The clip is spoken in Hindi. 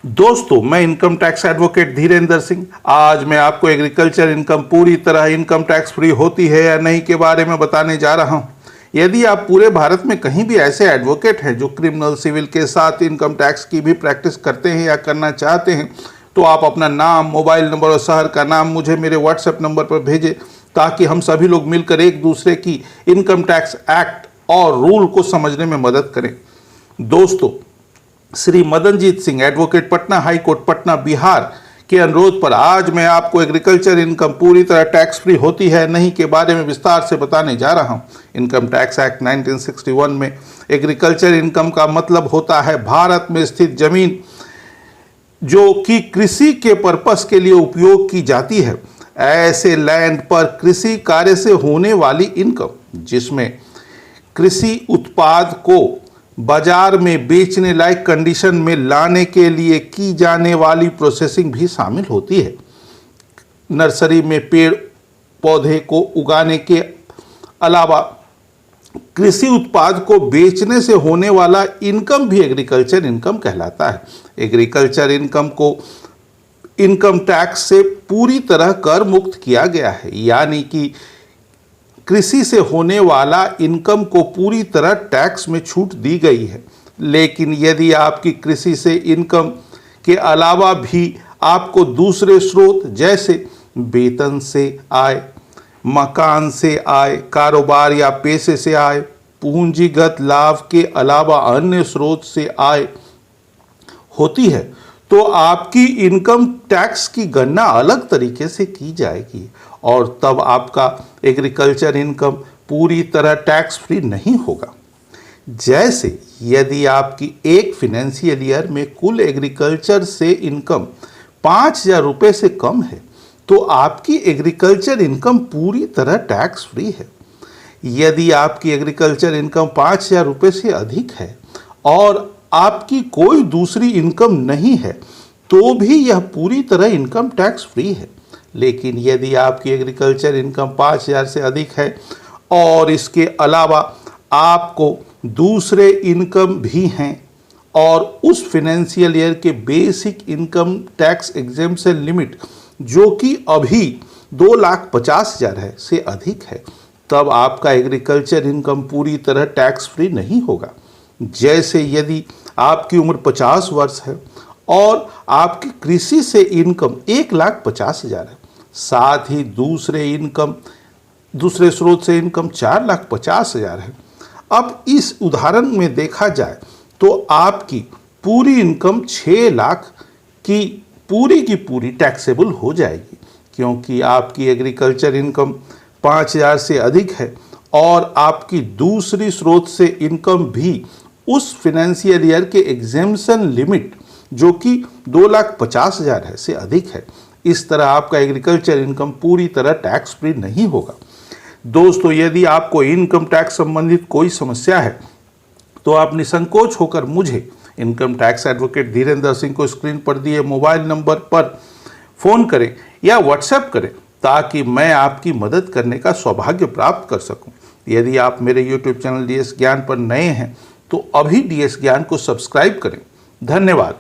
दोस्तों, मैं income tax advocate Dhirendra Singh आज मैं आपको एग्रीकल्चर इनकम पूरी तरह इनकम टैक्स फ्री होती है या नहीं के बारे में बताने जा रहा हूं। यदि आप पूरे भारत में कहीं भी ऐसे एडवोकेट हैं जो क्रिमिनल सिविल के साथ इनकम टैक्स की भी प्रैक्टिस करते हैं या करना चाहते हैं, तो आप अपना नाम, मोबाइल नंबर और शहर का नाम मुझे मेरे व्हाट्सएप नंबर पर भेजें, ताकि हम सभी लोग मिलकर एक दूसरे की इनकम टैक्स एक्ट और रूल को समझने में मदद करें। दोस्तों, Shri Madanjit Singh, advocate, Patna high court, Patna, Bihar के अनुरोध पर आज मैं आपको एग्रीकल्चर इनकम पूरी तरह टैक्स फ्री होती है नहीं के बारे में विस्तार से बताने जा रहा हूं। इनकम टैक्स एक्ट 1961 में एग्रीकल्चर इनकम का मतलब होता है भारत में स्थित जमीन जो कि कृषि के पर्पस के लिए उपयोग की जाती है, ऐसे लैंड पर कृषि कार्य से होने वाली इनकम, जिसमें कृषि उत्पाद को बाजार में बेचने लायक कंडीशन में लाने के लिए की जाने वाली प्रोसेसिंग भी शामिल होती है। नर्सरी में पेड़ पौधे को उगाने के अलावा कृषि उत्पाद को बेचने से होने वाला इनकम भी एग्रीकल्चर इनकम कहलाता है। एग्रीकल्चर इनकम को इनकम टैक्स से पूरी तरह कर मुक्त किया गया है, यानी कि कृषि से होने वाला इनकम को पूरी तरह टैक्स में छूट दी गई है। लेकिन यदि आपकी कृषि से इनकम के अलावा भी आपको दूसरे स्रोत जैसे वेतन से आय, मकान से आय, कारोबार या पेशे से आय, पूंजीगत लाभ के अलावा अन्य स्रोत से आय होती है, तो आपकी इनकम टैक्स की गणना अलग तरीके से की जाएगी और तब आपका एग्रीकल्चर इनकम पूरी तरह टैक्स फ्री नहीं होगा। जैसे यदि आपकी एक फाइनेंशियल ईयर में कुल एग्रीकल्चर से इनकम 5,000 रुपये से कम है, तो आपकी एग्रीकल्चर इनकम पूरी तरह टैक्स फ्री है। यदि आपकी एग्रीकल्चर इनकम 5,000 रुपये से अधिक है और आपकी कोई दूसरी इनकम नहीं है, तो भी यह पूरी तरह इनकम टैक्स फ्री है। लेकिन यदि आपकी एग्रीकल्चर इनकम 5,000 से अधिक है और इसके अलावा आपको दूसरे इनकम भी हैं और उस फाइनेंशियल ईयर के basic income tax exemption limit, जो कि अभी 2,50,000 है, से अधिक है, तब आपका एग्रीकल्चर इनकम पूरी तरह टैक्स फ्री नहीं होगा। जैसे यदि आपकी उम्र 50 वर्ष है और आपकी कृषि से इनकम 1,50,000 है, साथ ही दूसरे स्रोत से इनकम 4,50,000 है। अब इस उदाहरण में देखा जाए तो आपकी पूरी इनकम 6 लाख की पूरी टैक्सेबल हो जाएगी, क्योंकि आपकी एग्रीकल्चर इनकम 5,000 से अधिक है और आपकी दूसरी स्रोत से इनकम भी उस फाइनेंशियल ईयर के एग्जेम्पशन लिमिट, जो कि 2,50,000 है, से अधिक है। इस तरह आपका एग्रीकल्चर इनकम पूरी तरह टैक्स फ्री नहीं होगा। दोस्तों, यदि आपको इनकम टैक्स संबंधित कोई समस्या है, तो आप निसंकोच होकर मुझे, income tax advocate Dhirendra Singh को स्क्रीन पर दिए मोबाइल नंबर पर फ़ोन करें या व्हाट्सएप करें, ताकि मैं आपकी मदद करने का सौभाग्य प्राप्त कर सकूं। यदि आप मेरे यूट्यूब चैनल DS ज्ञान पर नए हैं, तो अभी DS ज्ञान को सब्सक्राइब करें। धन्यवाद।